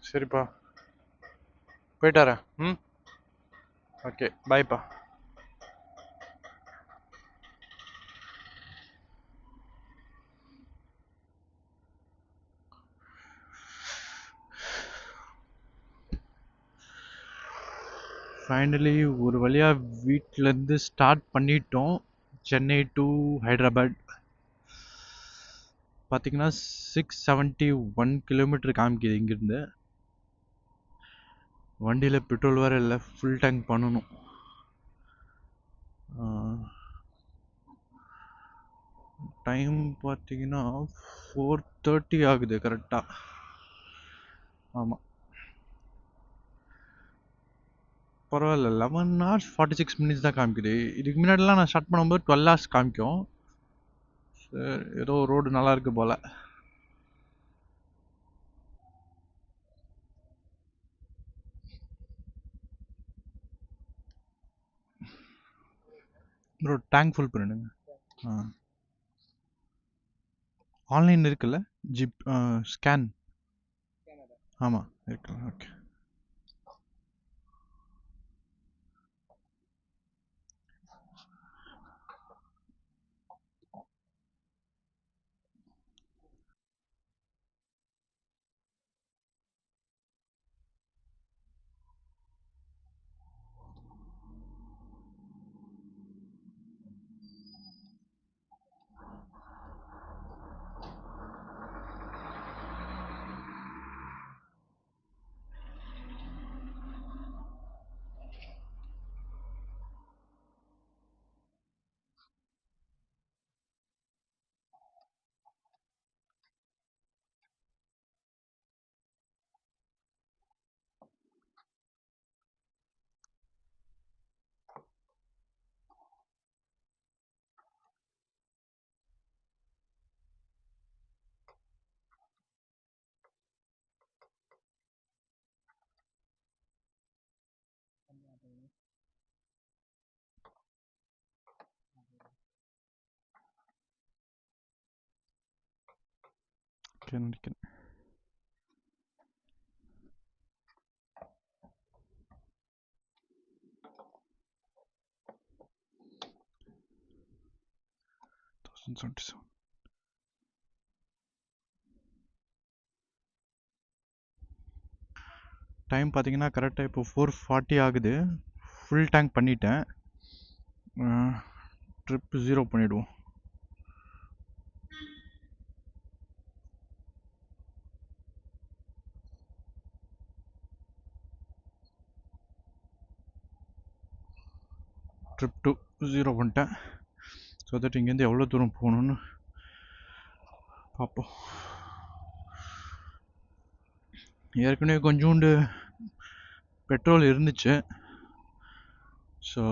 சரிப்பா, போயிட்டு வரேன். ம், ஓகே, பாய்ப்பா. ஃபைனலி ஒரு வழியாக வீட்டிலேருந்து ஸ்டார்ட் பண்ணிட்டோம். சென்னை டு ஹைதராபாத் பார்த்தீங்கன்னா 671 கிலோமீட்டர் காமிக்குது இங்கேருந்து. வண்டியில் பெட்ரோல் வேறு இல்லை, ஃபுல் டேங்க் பண்ணணும். டைம் பார்த்தீங்கன்னா 4:30 ஆகுது கரெக்டாக. ஆமாம், பரவாயில்ல. 11 hours 46 minutes தான் காமிக்குது. இதுக்கு முன்னாடிலாம் நான் ஸ்டார்ட் பண்ணும்போது 12 hours காமிக்கும். சரி, ஏதோ ரோடு நல்லா இருக்கு போல். ப்ரோ டேங்க் ஃபுல் பண்ணிடுங்க. ஆன்லைன் இருக்குல்ல, ஜிப் ஸ்கேன். ஆமாம் இருக்குல்ல, ஓகே. நினைக்கிறேன். டைம் பார்த்தீங்கன்னா கரெக்டாக இப்போ 4:40 ஆகுது. ஃபுல் டேங்க் பண்ணிட்டேன். ட்ரிப் 0 பண்ணிவிடுவோம். ட்ரிப் 2 0 பண்ணிட்டேன். ஸோ தட் இங்கேருந்து எவ்வளோ தூரம் போகணுன்னு பார்ப்போம். ஏற்கனவே கொஞ்சோண்டு பெட்ரோல் இருந்துச்சு. ஸோ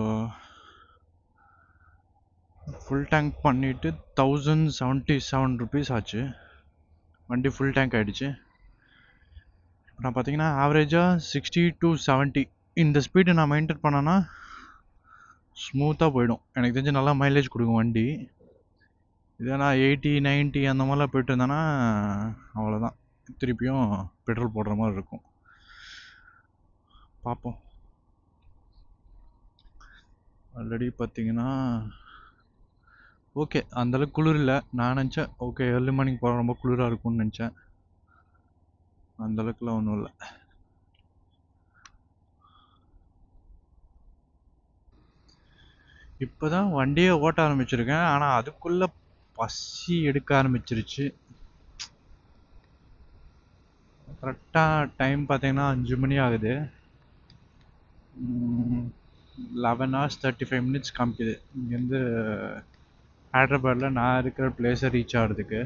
ஃபுல் டேங்க் பண்ணிவிட்டு 1077 rupees ஆச்சு. வண்டி ஃபுல் டேங்க் ஆகிடுச்சு. நான் பார்த்தீங்கன்னா ஆவரேஜாக 60 to 70 இந்த ஸ்பீடு நான் மெயின்டைன் பண்ணேன்னா ஸ்மூத்தாக போயிடும். எனக்கு தெரிஞ்சு நல்லா மைலேஜ் கொடுக்கும் வண்டி. இதே நான் 80 90 அந்த மாதிரிலாம் போயிட்டு இருந்தேன்னா அவ்வளோதான், திருப்பியும் பெட்ரோல் போடுற மாதிரி இருக்கும். பார்ப்போம். ஆல்ரெடி பார்த்தீங்கன்னா ஓகே, அந்தளவுக்கு குளிர் இல்லை. நான் நினச்சேன் ஓகே ஏர்லி மார்னிங் போகிற ரொம்ப குளிராக இருக்கும்னு நினச்சேன். அந்தளவுக்குலாம் ஒன்றும் இல்லை. இப்போ தான் வண்டியை ஓட்ட ஆரம்பிச்சிருக்கேன், ஆனால் அதுக்குள்ளே பசி எடுக்க ஆரம்பிச்சிருச்சு. கரெக்டாக டைம் பார்த்தீங்கன்னா 5 மணி ஆகுது. 11 hours 35 minutes காமிக்குது இங்கேருந்து ஹைதராபாத்தில் நான் இருக்கிற பிளேஸை ரீச் ஆகிறதுக்கு.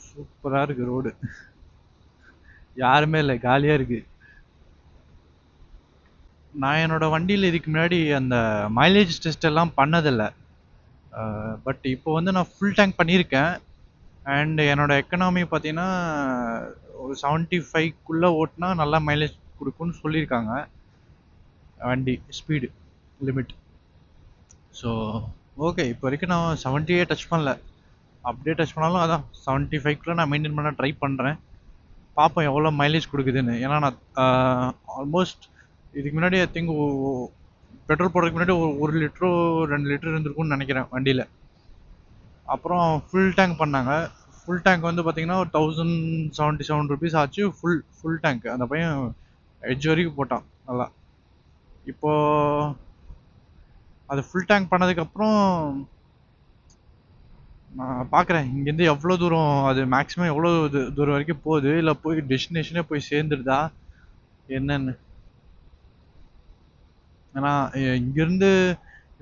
சூப்பராக இருக்குது ரோடு, யாருமே இல்லை, காலியாக இருக்குது. நான் என்னோடய வண்டியில் இதுக்கு முன்னாடி அந்த மைலேஜ் டெஸ்ட் எல்லாம் பண்ணதில்லை. பட் இப்போ வந்து நான் ஃபுல் டேங்க் பண்ணியிருக்கேன். அண்ட் என்னோடய எக்கனாமி பார்த்தீங்கன்னா ஒரு 75க்குள்ளே ஓட்டினா நல்லா மைலேஜ் கொடுக்குன்னு சொல்லியிருக்காங்க வண்டி ஸ்பீடு லிமிட். ஸோ ஓகே, இப்போ வரைக்கும் நான் 70 டச் பண்ணல. அப்படியே டச் பண்ணாலும் அதான் 75 நான் மெயின்டைன் பண்ண ட்ரை பண்ணுறேன். பார்ப்போம் எவ்வளோ மைலேஜ் கொடுக்குதுன்னு. ஏன்னா நான் ஆல்மோஸ்ட் இதுக்கு முன்னாடி ஐ திங்க் பெட்ரோல் போடுறதுக்கு முன்னாடி ஒரு லிட்டரோ 2 லிட்டர் இருந்திருக்கும்னு நினைக்கிறேன் வண்டியில். அப்புறம் ஃபுல் டேங்க் பண்ணாங்க. ஃபுல் டேங்க் வந்து பார்த்தீங்கன்னா ஒரு 1077 rupees ஆச்சு. ஃபுல் டேங்க் அந்த பையன் எட்ஜ் வரைக்கும் போட்டான் நல்லா. இப்போ அது ஃபுல் டேங்க் பண்ணதுக்கப்புறம் நான் பார்க்குறேன் இங்கேருந்து எவ்வளோ தூரம் அது மேக்ஸிமம் எவ்வளோ தூரம் வரைக்கும் போகுது, இல்லை போய் டெஸ்டினேஷனே போய் சேர்ந்துடுதா என்னன்னு. ஏன்னா இங்கேருந்து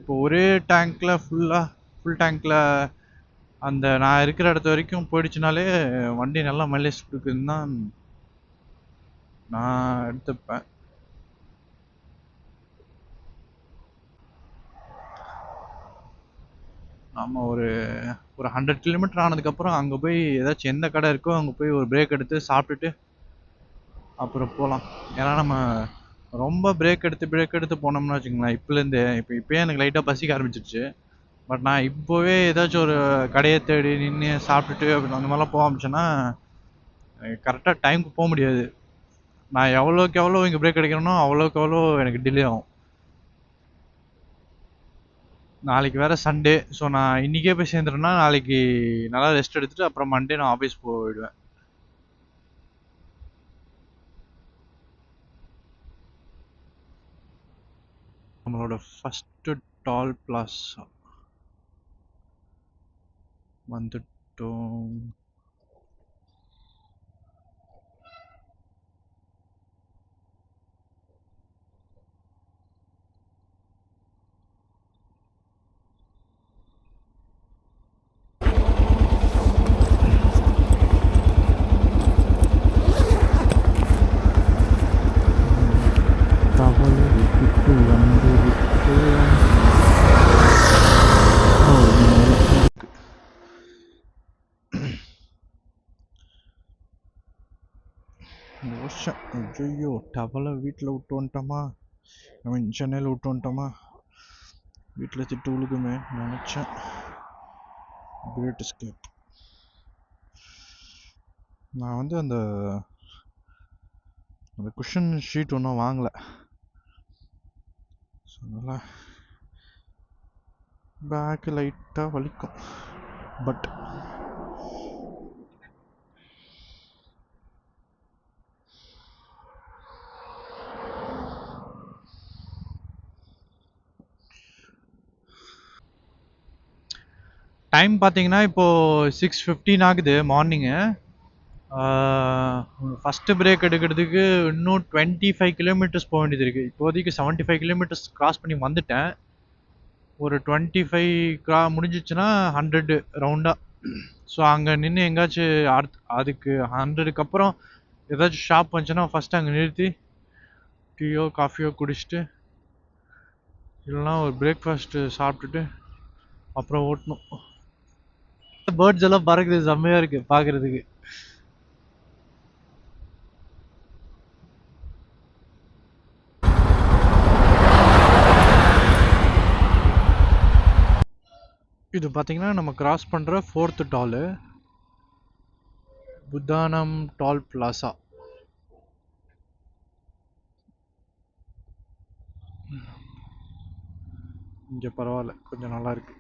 இப்போ ஒரே டேங்க்கில் ஃபுல் டேங்க்கில் அந்த நான் இருக்கிற இடத்து வரைக்கும் போயிடுச்சுனாலே வண்டி நல்லா மைலேஜ் கொடுக்குதுன்னு தான் நான் எடுத்துப்பேன். நம்ம ஒரு 100 கிலோமீட்டர் ஆனதுக்கப்புறம் அங்கே போய் ஏதாச்சும் எந்த கடை இருக்கோ அங்கே போய் ஒரு பிரேக் எடுத்து சாப்பிட்டுட்டு அப்புறம் போகலாம். ஏன்னா நம்ம ரொம்ப பிரேக் எடுத்து போனோம்னு வச்சுக்கோங்களேன். இப்போயே எனக்கு லைட்டாக பசிக்க ஆரம்பிச்சிருச்சு. பட் நான் இப்போவே ஏதாச்சும் ஒரு கடையை தேடி நின்று சாப்பிட்டுட்டு அப்படி அந்த மாதிரிலாம் போக ஆரம்பிச்சேன்னா கரெக்டாக டைமுக்கு போக முடியாது. நான் எவ்வளோக்கு எவ்வளோ இங்கே பிரேக் எடுக்கிறேனோ அவ்வளோக்கு எவ்வளோ எனக்கு டிலே ஆகும். நாளைக்கு வேற சண்டே. ஸோ நான் இன்னைக்கே போய் சேர்ந்துட்டேன்னா நாளைக்கு நல்லா ரெஸ்ட் எடுத்துட்டு அப்புறம் மண்டே நான் ஆஃபீஸ் போயிடுவேன். நம்மளோட ஃபஸ்ட்டு டால் பிளாஸா வந்துட்டோம். ஐயோ டவலை வீட்டில் விட்டு வந்துட்டோமா, ஐ மீன் சென்னையில் விட்டு வந்துட்டோமா, வீட்டில் திட்டு விழுகுமே நினச்சேன். Great escape. நான் வந்து அந்த குஷன் ஷீட் ஒன்றும் வாங்கலை. ஸோ அதனால் பேக்கு லைட்டாக வலிக்கும். பட் டைம் பார்த்தீங்கன்னா இப்போது 6:15 ஆகுது மார்னிங்கு. ஃபஸ்ட்டு பிரேக் எடுக்கிறதுக்கு இன்னும் 25 கிலோமீட்டர்ஸ் போக வேண்டியது இருக்குது. இப்போதைக்கு 75 கிலோமீட்டர்ஸ் கிராஸ் பண்ணி வந்துட்டேன். ஒரு 25 முடிஞ்சிச்சுன்னா 100 ரவுண்டாக. ஸோ அங்கே நின்று எங்கேயாச்சும் அதுக்கு 100க்கு அப்புறம் ஏதாச்சும் ஷாப் வந்துச்சுன்னா ஃபஸ்ட்டு அங்கே நிறுத்தி டீயோ காஃபியோ குடிச்சிட்டு இல்லைனா ஒரு பிரேக்ஃபாஸ்ட்டு சாப்பிட்டுட்டு அப்புறம் ஓட்டணும். பேர்ட்ஸ் எல்லாம் பறக்குது, செம்மையாக இருக்குது பார்க்குறதுக்கு. இது பார்த்தீங்கன்னா நம்ம கிராஸ் பண்ணுற 4th டாலு, புத்தானம் டால் பிளாசா. இங்கே பரவாயில்ல, கொஞ்சம் நல்லா இருக்கு.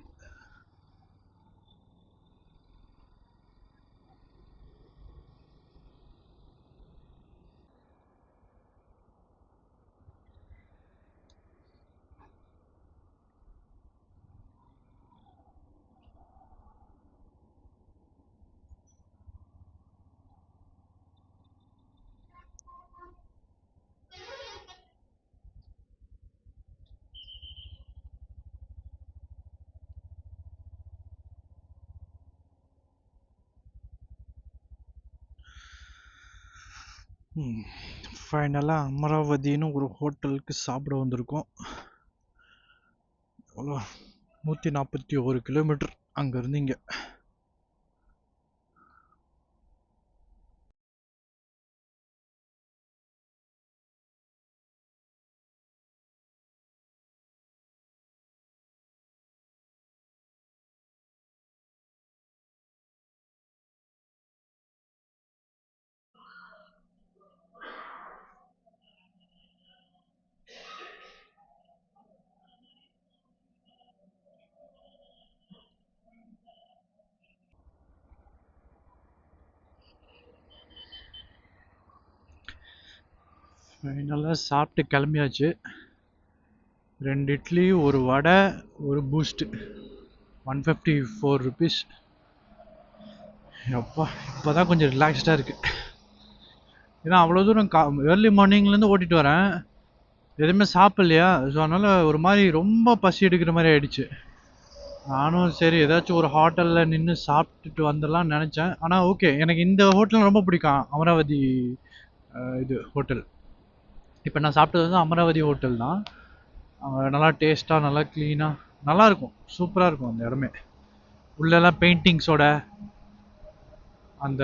ஃபைனலாக அமராவதினு ஒரு ஹோட்டலுக்கு சாப்பிட வந்திருக்கோம். எவ்வளோ 141 கிலோமீட்டர் அங்கேருந்து இங்கே. ஃபைனலாக சாப்பிட்டு கிளம்பியாச்சு. 2 இட்லி, ஒரு வடை, ஒரு பூஸ்ட்டு. 154 ருபீஸ். அப்பா இப்போ தான் கொஞ்சம் ரிலாக்ஸ்டாக இருக்குது. ஏன்னா அவ்வளோ தூரம் ஏர்லி மார்னிங்லேருந்து ஓட்டிகிட்டு வரேன், எதுவுமே சாப்பிட்லையா. ஸோ அதனால் ஒரு மாதிரி ரொம்ப பசி எடுக்கிற மாதிரி ஆயிடுச்சு. நானும் சரி ஏதாச்சும் ஒரு ஹோட்டலில் நின்று சாப்பிட்டுட்டு வந்துடலாம்னு நினச்சேன். ஆனால் ஓகே, எனக்கு இந்த ஹோட்டல் ரொம்ப பிடிக்கும், அமராவதி இது ஹோட்டல். இப்போ நான் சாப்பிட்டது வந்து அமராவதி ஹோட்டல் தான். நல்லா டேஸ்ட்டாக, நல்லா க்ளீனாக, நல்லாயிருக்கும், சூப்பராக இருக்கும் அந்த இடமே. உள்ளெல்லாம் பெயிண்டிங்ஸோட அந்த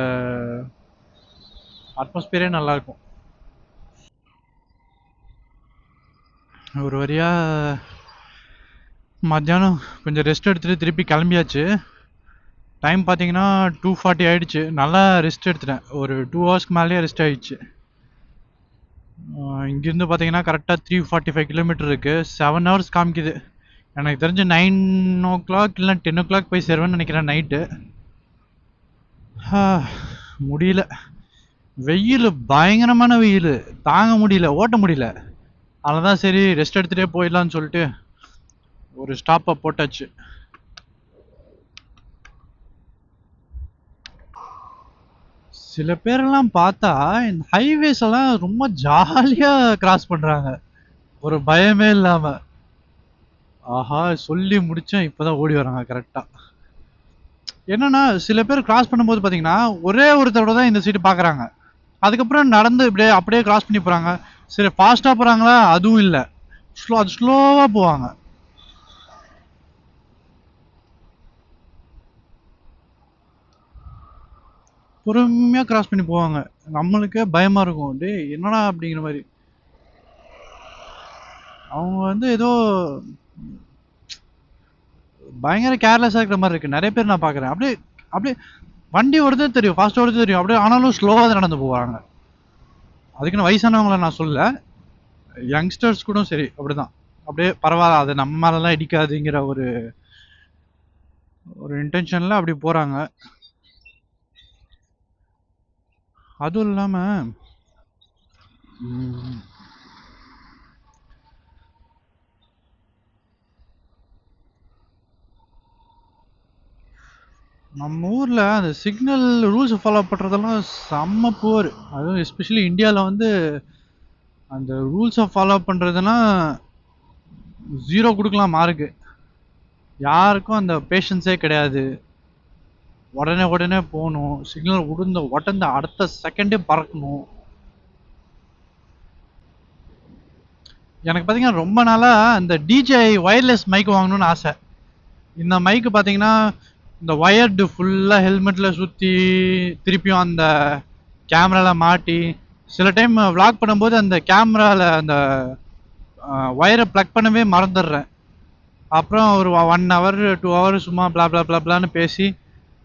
அட்மாஸ்பியரே நல்லாயிருக்கும். ஒரு வழியாக மத்தியானம் கொஞ்சம் ரெஸ்ட் எடுத்துகிட்டு திருப்பி கிளம்பியாச்சு. டைம் பார்த்தீங்கன்னா 2:40 ஆகிடுச்சு. நல்லா ரெஸ்ட் எடுத்துட்டேன், ஒரு 2 ஹவர்ஸ்க்கு மேலேயே ரெஸ்ட் ஆகிடுச்சு. இங்கேருந்து பார்த்தீங்கன்னா கரெக்டாக 345 கிலோமீட்டர் இருக்குது. 7 ஹவர்ஸ் காமிக்குது. எனக்கு தெரிஞ்சு 9 o'clock இல்லை 10 o'clock போய் சேருவேன்னு நினைக்கிறேன் நைட்டு. முடியல, வெயில் பயங்கரமான வெயில், தாங்க முடியல, ஓட்ட முடியல. அதனால தான் சரி ரெஸ்ட் எடுத்துகிட்டே போயிடலான்னு சொல்லிட்டு ஒரு ஸ்டாப்பை போட்டாச்சு. சில பேரெல்லாம் பார்த்தா இந்த ஹைவேஸ் எல்லாம் ரொம்ப ஜாலியாக கிராஸ் பண்ணுறாங்க, ஒரு பயமே இல்லாமல். ஆஹா, சொல்லி முடித்தேன், இப்போ தான் ஓடி வராங்க கரெக்டாக. என்னன்னா சில பேர் கிராஸ் பண்ணும்போது பார்த்தீங்கன்னா ஒரே ஒரு தடவை தான் இந்த சைடு பார்க்குறாங்க, அதுக்கப்புறம் நடந்து இப்படியே அப்படியே கிராஸ் பண்ணி போகிறாங்க. சரி ஃபாஸ்ட்டாக போகிறாங்களா, அதுவும் இல்லை, அது ஸ்லோவாக போவாங்க. பொறுமையாக கிராஸ் பண்ணி போவாங்க. நம்மளுக்கே பயமாக இருக்கும், டே என்னடா அப்படிங்கிற மாதிரி. அவங்க வந்து ஏதோ பயங்கர கேர்லெஸ்ஸாக இருக்கிற மாதிரி இருக்குது. நிறைய பேர் நான் பார்க்குறேன், அப்படியே அப்படியே வண்டி ஓடுறதே தெரியும், ஃபாஸ்ட்டாக ஓடுறதே தெரியும், அப்படியே ஆனாலும் ஸ்லோவாக தான் நடந்து போவாங்க. அதுக்குன்னு வயசானவங்கள நான் சொல்ல, யங்ஸ்டர்ஸ் கூட சரி அப்படிதான். அப்படியே பரவாயில்ல, அது நம்ம மேலெல்லாம் இடிக்காதுங்கிற ஒரு இன்டென்ஷனில் அப்படி போகிறாங்க. அதுவும் இல்லாமல் நம்ம ஊரில் அந்த சிக்னல் ரூல்ஸ் ஃபாலோ பண்ணுறதெல்லாம் செம்ம புவர். அதுவும் எஸ்பெஷலி இந்தியாவில் வந்து அந்த ரூல்ஸை ஃபாலோ பண்ணுறதுனா 0 கொடுக்கலாம் மார்க்கு. யாருக்கும் அந்த பேஷன்ஸே கிடையாது, உடனே உடனே போகணும், சிக்னல் உடந்த அடுத்த செகண்டே பறக்கணும். எனக்கு பார்த்தீங்கன்னா ரொம்ப நாளாக இந்த DJI ஒயர்லெஸ் மைக் வாங்கணும்னு ஆசை. இந்த மைக்கு பார்த்தீங்கன்னா இந்த ஒயர்டு ஃபுல்லாக ஹெல்மெட்டில் சுற்றி திருப்பியும் அந்த கேமராவில் மாட்டி, சில டைம் விளாக் பண்ணும்போது அந்த கேமராவில் அந்த ஒயரை ப்ளக் பண்ணவே மறந்துடுறேன். அப்புறம் ஒரு 1 hour 2 hours சும்மா பிளா பிளா பிளா பிளான்னு பேசி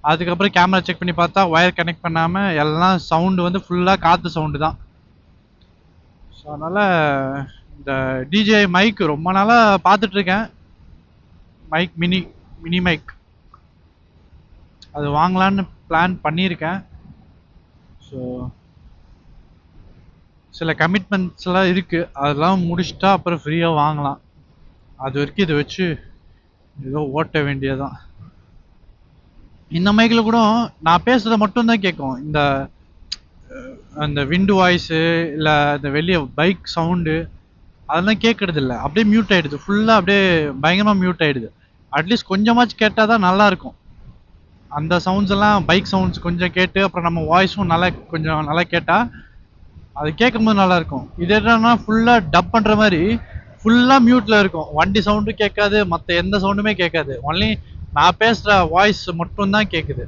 அதுக்கப்புறம் கேமரா செக் பண்ணி பார்த்தா ஒயர் கனெக்ட் பண்ணாமல் எல்லாம் சவுண்டு வந்து ஃபுல்லாக காற்று சவுண்டு தான். ஸோ அதனால் இந்த DJI மைக் ரொம்ப நாளாக பார்த்துட்ருக்கேன். மைக் மினி மைக் அது வாங்கலான்னு பிளான் பண்ணியிருக்கேன். ஸோ சில கமிட்மெண்ட்ஸ்லாம் இருக்குது, அதெல்லாம் முடிச்சுட்டா அப்புறம் ஃப்ரீயாக வாங்கலாம். அது வரைக்கும் இதை வச்சு ஏதோ ஓட்ட வேண்டியதுதான். இந்த மைக்கில் கூட நான் பேசுகிறத மட்டும்தான் கேட்கும், இந்த அந்த விண்டு வாய்ஸு இல்லை இந்த வெளியே பைக் சவுண்டு அதெல்லாம் கேட்கறது இல்லை, அப்படியே மியூட் ஆகிடுது ஃபுல்லாக, அப்படியே பயங்கரமாக மியூட் ஆகிடுது. அட்லீஸ்ட் கொஞ்சமாச்சும் கேட்டால் தான் நல்லாயிருக்கும். அந்த சவுண்ட்ஸ் எல்லாம் பைக் சவுண்ட்ஸ் கொஞ்சம் கேட்டு அப்புறம் நம்ம வாய்ஸும் கொஞ்சம் நல்லா கேட்டால் அது கேட்கும்போது நல்லாயிருக்கும். இது என்னன்னா ஃபுல்லாக டப் பண்ணுற மாதிரி ஃபுல்லாக மியூட்டில் இருக்கும், வண்டி சவுண்டும் கேட்காது, மற்ற எந்த சவுண்டுமே கேட்காது, ஒன்லி நான் பேசுகிற வாய்ஸ் மட்டும்தான் கேட்குது.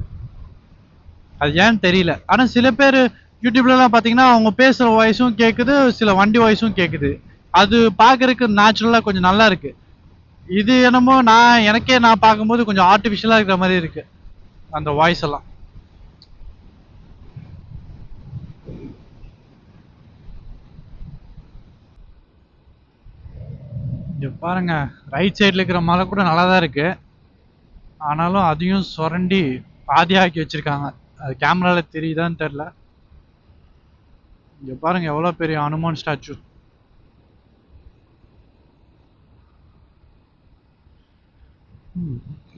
அது ஏன்னு தெரியல. ஆனால் சில பேர் யூடியூப்லலாம் பார்த்தீங்கன்னா அவங்க பேசுகிற வாய்ஸும் கேட்குது, சில வண்டி வாய்ஸும் கேட்குது. அது பார்க்கறதுக்கு நேச்சுரலாக கொஞ்சம் நல்லா இருக்கு. இது என்னமோ எனக்கே நான் பார்க்கும்போது கொஞ்சம் ஆர்டிஃபிஷியலாக இருக்கிற மாதிரி இருக்கு அந்த வாய்ஸ் எல்லாம். இங்க பாருங்க, ரைட் சைடில் இருக்கிற மலை கூட நல்லா தான் இருக்கு, ஆனாலும் அதையும் சுரண்டி பாதியாக்கி வச்சிருக்காங்க. அது கேமரால தெரியுதான்னு தெரியல. இங்க பாருங்க எவ்வளவு பெரிய அனுமான் ஸ்டாச்சு.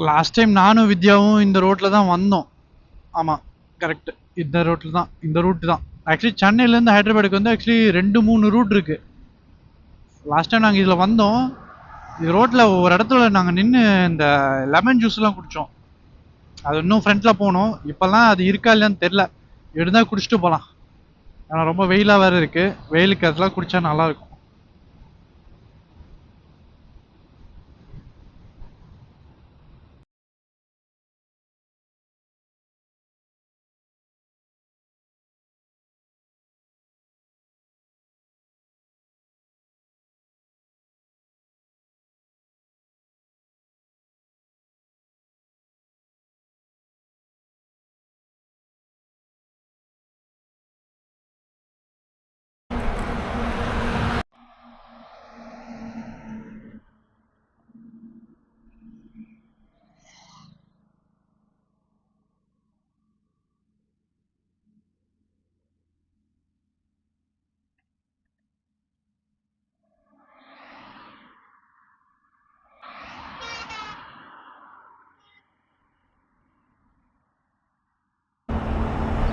லாஸ்ட் டைம் நானும் வித்யாவும் இந்த ரோட்ல தான் வந்தோம். ஆமா, கரெக்ட். இந்த ரோட்ல தான், இந்த ரூட் தான். ஆக்சுவலி சென்னையில இருந்து ஹைதராபாத்துக்கு வந்து ஆக்சுவலி 2-3 ரூட் இருக்கு. லாஸ்ட் டைம் நாங்க இதுல வந்தோம். இது ரோட்ல ஒரு இடத்துல நாங்க நின்று இந்த லெமன் ஜூஸ் எல்லாம் குடிச்சோம். அது இன்னும் ஃப்ரண்ட்ல போனோம். இப்பெல்லாம் அது இருக்கா இல்லையான்னு தெரியல. எடுத்தா குடிச்சிட்டு போலாம். ஆனா ரொம்ப வெயிலா வேற இருக்கு. வெயிலுக்கு அதெல்லாம் குடிச்சா நல்லா இருக்கும்.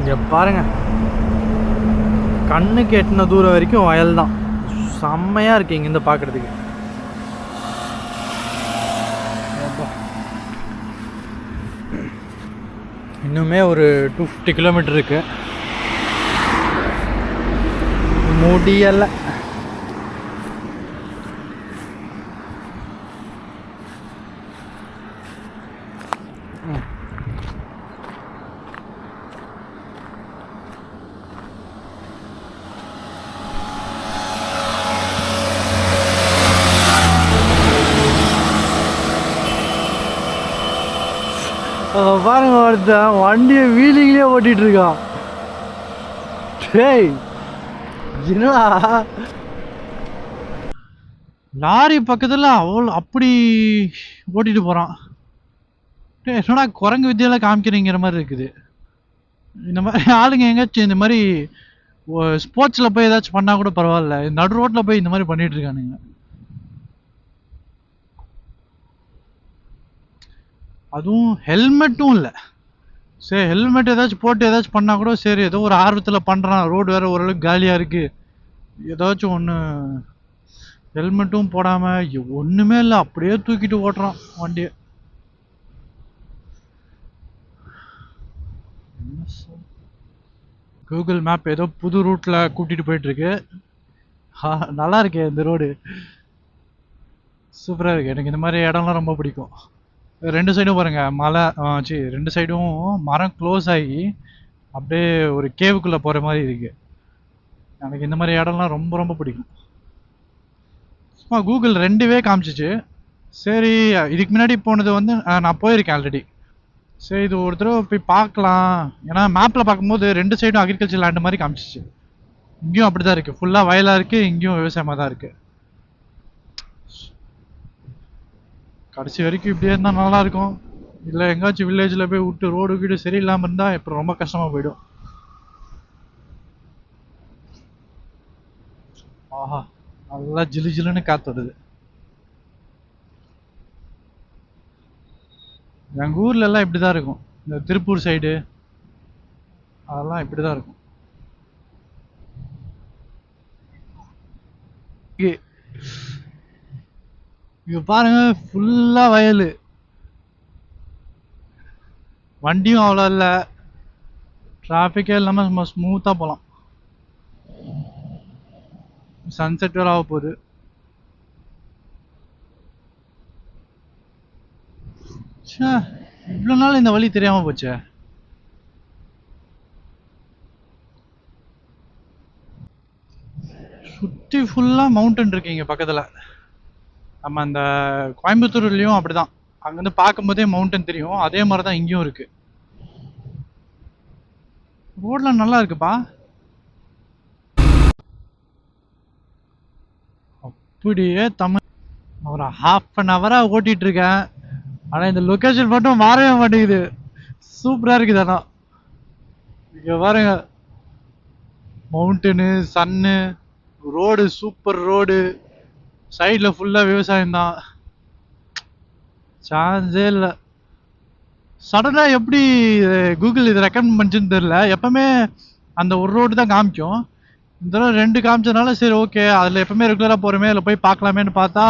இங்க பாருங்க, கண்ணுக்கு எட்டின தூரம் வரைக்கும் வயல் தான். செம்மையா இருக்கு இங்கிருந்து பாக்குறதுக்கு. இன்னுமே ஒரு 250 கிலோமீட்டர் இருக்கு. முடியல. பாருங்க, ஒருத்தன் வண்டியை வீலிங்லேயே ஓட்டிட்டு இருக்கான். டேய், என்னடா லாரி பக்கத்துல அவ்வளோ அப்படி ஓட்டிட்டு போறான். டேய், என்னடா குரங்கு வித்தியால காமிக்கிறீங்கிற மாதிரி இருக்குது. இந்த மாதிரி ஆளுங்க எங்கேயாச்சும் இந்த மாதிரி ஸ்போர்ட்ஸ்ல போய் ஏதாச்சும் பண்ணா கூட பரவாயில்ல, நடு ரோட்ல போய் இந்த மாதிரி பண்ணிட்டு இருக்கானுங்க. அதுவும் ஹெல்மெட்டும் இல்லை. சரி, ஹெல்மெட் ஏதாச்சும் போட்டு ஏதாச்சும் பண்ணா கூட சரி, ஏதோ ஒரு ஆர்வத்துல பண்றான். ரோடு வேற ஓரளவுக்கு காலியா இருக்கு, ஏதாச்சும் ஒண்ணு. ஹெல்மெட்டும் போடாம ஒண்ணுமே இல்லை, அப்படியே தூக்கிட்டு ஓட்டுறான் வண்டியை. கூகுள் மேப் ஏதோ புது ரூட்ல கூட்டிட்டு போயிட்டு இருக்கு. நல்லா இருக்கு இந்த ரோடு, சூப்பரா இருக்கு. எனக்கு இந்த மாதிரி இடம்லாம் ரொம்ப பிடிக்கும். ரெண்டு சைடும் பாருங்க மலை, ரெண்டு சைடும் மரம் க்ளோஸ் ஆகி அப்படியே ஒரு கேவுக்குள்ள போற மாதிரி இருக்கு. எனக்கு இந்த மாதிரி இடம்லாம் ரொம்ப ரொம்ப பிடிக்கும். சும்மா கூகுள் 2வே காமிச்சிச்சு. சரி, இதுக்கு முன்னாடி போனது வந்து நான் போயிருக்கேன் ஆல்ரெடி. சரி, இது ஒரு தடவை போய் பார்க்கலாம். ஏன்னா மேப்ல பார்க்கும்போது 2 சைடும் அக்ரிகல்ச்சர் லேண்ட் மாதிரி காமிச்சிச்சு. இங்கேயும் அப்படிதான் இருக்கு, ஃபுல்லா வயலா இருக்கு, இங்கேயும் விவசாயமா தான் இருக்கு. கடைசி வரைக்கும் இப்படியே இருந்தா நல்லா இருக்கும். இல்ல எங்காச்சும் வில்லேஜ்ல போய் விட்டு ரோடு வீடு சரியில்லாம இருந்தா இப்ப ரொம்ப கஷ்டமா போயிடும். ஆஹா, நல்லா ஜிலு ஜிலுன்னு காத்து வருது. எங்க ஊர்ல எல்லாம் இப்படிதான் இருக்கும். இந்த திருப்பூர் சைடு அதெல்லாம் இப்படிதான் இருக்கும். இங்க பாருங்க, ஃபுல்லா வயலு. வண்டியும் அவ்வளோ இல்ல, டிராஃபிக்கே இல்லாம சும்மா ஸ்மூத்தா போலாம். சன்செட் வேற ஆக போகுது. ச்சே, இவ்வளவு நாள் இந்த வழி தெரியாம போச்சே. சுத்தி ஃபுல்லா மவுண்டன் இருக்கு இங்க பக்கத்துல. நம்ம அந்த கோயம்புத்தூர்லயும் அப்படிதான், அங்கிருந்து பார்க்கும்போதே மவுண்டன் தெரியும். அதே மாதிரிதான் இங்கேயும் இருக்கு. ரோட்லாம் நல்லா இருக்குப்பா. அப்படியே தமிழ் ஒரு ½ ஓட்டிட்டு இருக்கேன். ஆனா இந்த லொகேஷன் மட்டும் மாறவே மாட்டேங்குது. சூப்பரா இருக்குது. ஆனா இங்க பாருங்க, மவுண்டனு, சன்னு, ரோடு, சூப்பர் ரோடு, சைடில் ஃபுல்லாக விவசாயம் தான். சான்ஸே இல்லை. சடனாக எப்படி கூகுள் இதை ரெக்கமெண்ட் பண்ணிச்சுன்னு தெரில. எப்பவுமே அந்த ஒரு ரோடு தான் காமிக்கும். இந்த தடவை 2 காமிச்சதுனால சரி ஓகே, அதில் எப்பவுமே ரெகுலராக போகிறோமே, அதில் போய் பார்க்கலாமேன்னு பார்த்தா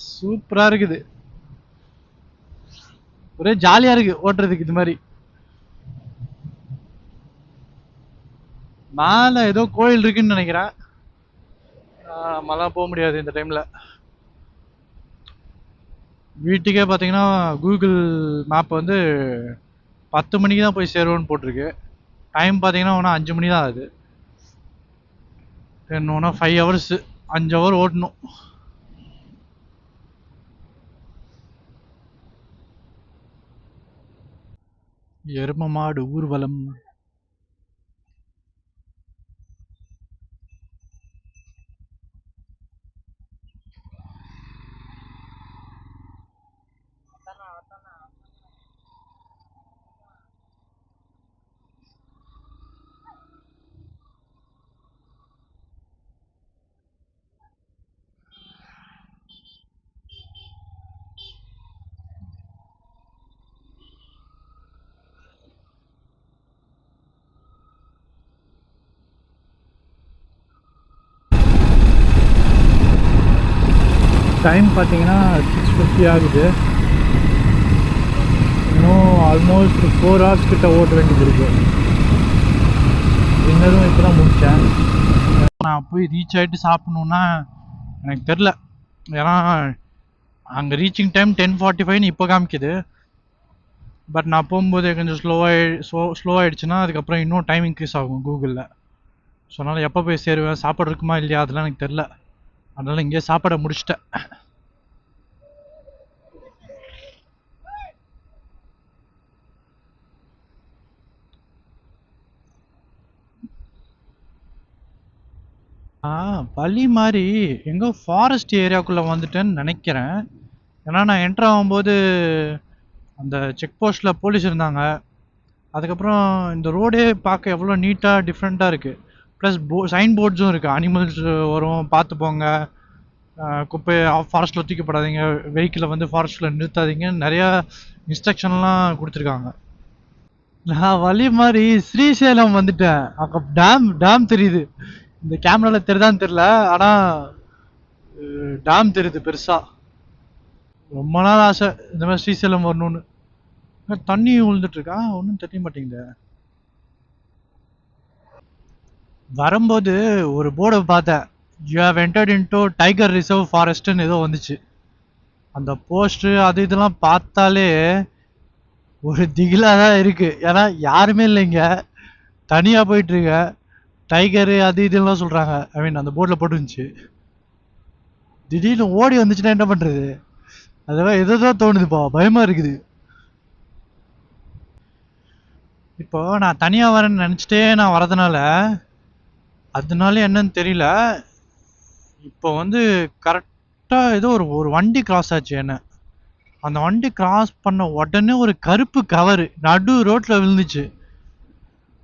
சூப்பராக இருக்குது. ஒரே ஜாலியாக இருக்கு ஓட்டுறதுக்கு. இது மாதிரி மேலே ஏதோ கோயில் இருக்குன்னு நினைக்கிறேன். நம்மலாம் போக முடியாது இந்த டைமில். வீட்டுக்கே பார்த்தீங்கன்னா கூகுள் மேப் வந்து 10 மணிக்கு தான் போய் சேருவோன்னு போட்டிருக்கு. டைம் பார்த்தீங்கன்னா ஒன்றா 5 மணி தான் ஆகுது. இன்னொன்னா 5 ஹவர்ஸ், 5 ஹவர் ஓட்டணும். எரும மாடு ஊர்வலம். டைம் பார்த்தீங்கன்னா 6:50 ஆகுது. இன்னும் ஆல்மோஸ்ட் 4 hours கிட்ட ஓட்ட வேண்டியது இருக்கு. டின்னரும் இப்போ தான் முடித்தேன். நான் போய் ரீச் ஆகிட்டு சாப்பிட்ணுன்னா எனக்கு தெரில. ஏன்னா அங்கே ரீச்சிங் டைம் 10:45ன்னு இப்போ காமிக்குது. பட் நான் போகும்போது கொஞ்சம் ஸ்லோவாகிடுச்சுன்னா அதுக்கப்புறம் இன்னும் டைம் இன்க்ரீஸ் ஆகும் கூகுளில். ஸோ அதனால் எப்போ போய் சேருவேன், சாப்பாடு இருக்குமா இல்லையா அதெல்லாம் எனக்கு தெரில. அதனால் இங்கேயே சாப்பாடை முடிச்சிட்டேன். வழி மாதிரி எங்கோ ஃபாரஸ்ட் ஏரியாவுக்குள்ளே வந்துட்டேன்னு நினைக்கிறேன். ஏன்னா நான் என்ட்ரு ஆகும்போது அந்த செக் போஸ்ட்டில் போலீஸ் இருந்தாங்க. அதுக்கப்புறம் இந்த ரோடே பார்க்க எவ்வளோ நீட்டாக டிஃப்ரெண்ட்டாக இருக்குது. ப்ளஸ் சைன் போர்ட்ஸும் இருக்குது. அனிமல்ஸ் வரும், பார்த்து போங்க, குப்பையை ஃபாரஸ்ட்டில் தூக்கப்படாதீங்க, வெஹிக்கிளை வந்து ஃபாரஸ்ட்டில் நிறுத்தாதீங்கன்னு நிறையா இன்ஸ்ட்ரக்ஷன்லாம் கொடுத்துருக்காங்க. நான் வழி மாதிரி ஸ்ரீசைலம் வந்துட்டேன். அங்கே டேம் தெரியுது. இந்த கேமராவில் தெரியுதான்னு தெரில, ஆனால் டேம் தெரியுது பெருசாக. ரொம்ப நாள் ஆசை இந்த மாதிரி ஸ்ரீசைலம் வரணும்னு. தண்ணி விழுந்துட்டுருக்கா, ஒன்றும் தெரிய மாட்டேங்குது. வரும்போது ஒரு போர்டை பார்த்தேன், you have entered into tiger reserve ஃபாரஸ்ட்னு ஏதோ வந்துச்சு. அந்த போஸ்ட்ரு அது இதெல்லாம் பார்த்தாலே ஒரு திகிலாக தான் இருக்குது. ஏன்னா யாருமே இல்லைங்க, தனியாக போயிட்டுருக்க. டைகரு அது இதெல்லாம் சொல்கிறாங்க. ஐ மீன் அந்த போர்டில் போட்டுருந்துச்சு. திடீர்னு ஓடி வந்துச்சுன்னா என்ன பண்ணுறது? அதெல்லாம் எதோ தோணுதுப்பா, பயமாக இருக்குது. இப்போ நான் தனியாக வரேன்னு நினச்சிட்டே நான் வரதுனால அதனால என்னன்னு தெரியல, இப்போ வந்து கரெக்டாக ஏதோ ஒரு வண்டி கிராஸ் ஆச்சு என்ன. அந்த வண்டி கிராஸ் பண்ண உடனே ஒரு கருப்பு கவரு நடு ரோட்டில் விழுந்துச்சு.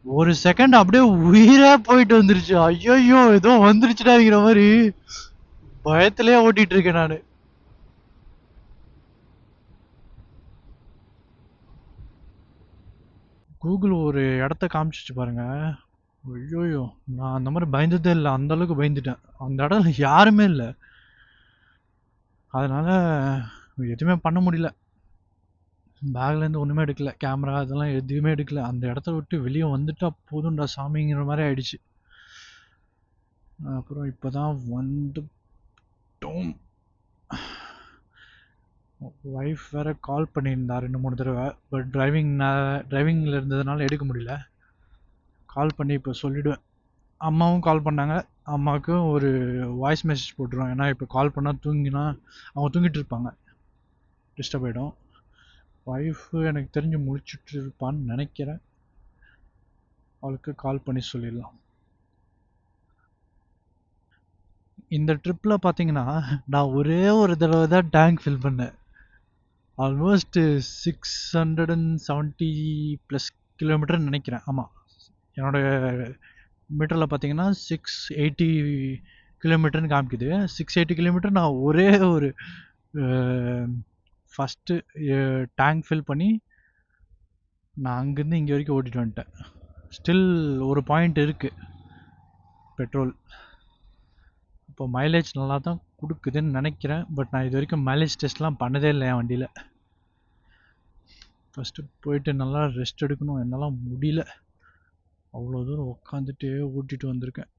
ஒரு செகண்ட் அப்படியே உயிரே போயிட்டு வந்துருச்சு. ஐயோ ஏதோ வந்துருச்சுடாங்கிற மாதிரி பயத்திலே ஓட்டிட்டு இருக்கேன் நான். கூகுள் ஒரு இடத்த காமிச்சிச்சு பாருங்க. ஐயோயோ, நான் அந்த மாதிரி பயந்ததே இல்லை. அந்த அளவுக்கு பயந்துட்டேன். அந்த இடம் யாருமே இல்லை, அதனால எதுவுமே பண்ண முடியல. பேக்லேருந்து ஒன்றுமே எடுக்கல, கேமரா அதெல்லாம் எதுவுமே எடுக்கல. அந்த இடத்த விட்டு வெளியே வந்துட்டா போதும்டா சாமிங்கிற மாதிரி ஆயிடுச்சு. அப்புறம் இப்போ தான் வந்துட்டோம். ஒய்ஃப் வேற கால் பண்ணியிருந்தா 2-3 தடவை. பட் டிரைவிங்கில் இருந்ததுனால எடுக்க முடியல. கால் பண்ணி இப்போ சொல்லிவிடுவேன். அம்மாவும் கால் பண்ணாங்க. அம்மாவுக்கும் ஒரு வாய்ஸ் மெசேஜ் போட்டுருவோம். ஏன்னா இப்போ கால் பண்ணால் அவங்க தூங்கிட்டு இருப்பாங்க, டிஸ்டர்ப் ஆகிடும். ஒய்ஃபு எனக்கு தெரிஞ்சு முழிச்சிட்டு இருப்பான்னு நினைக்கிறேன். அவளுக்கு கால் பண்ணி சொல்லிடலாம். இந்த ட்ரிப்பில் பார்த்தீங்கன்னா நான் ஒரே ஒரு தடவை தான் டேங்க் ஃபில் பண்ணேன். ஆல்மோஸ்ட் 670+ கிலோமீட்டர்னு நினைக்கிறேன். ஆமாம், என்னோட மீட்டரில் பார்த்தீங்கன்னா 680 கிலோமீட்டர்னு காமிக்குது. 680 கிலோமீட்டர் நான் ஒரே ஒரு ஃபஸ்ட்டு டேங்க் ஃபில் பண்ணி நான் அங்கேருந்து இங்கே வரைக்கும் ஓட்டிட்டு வந்துட்டேன். ஸ்டில் ஒரு பாயிண்ட் இருக்குது பெட்ரோல். இப்போ மைலேஜ் நல்லா தான் கொடுக்குதுன்னு நினைக்கிறேன். பட் நான் இது வரைக்கும் மைலேஜ் டெஸ்ட்லாம் பண்ணதே இல்லை என் வண்டியில். ஃபஸ்ட்டு போயிட்டு நல்லா ரெஸ்ட் எடுக்கணும். என்னால் முடியல, அவ்வளோ தூரம் உட்காந்துட்டு ஓட்டிட்டு வந்திருக்கேன்.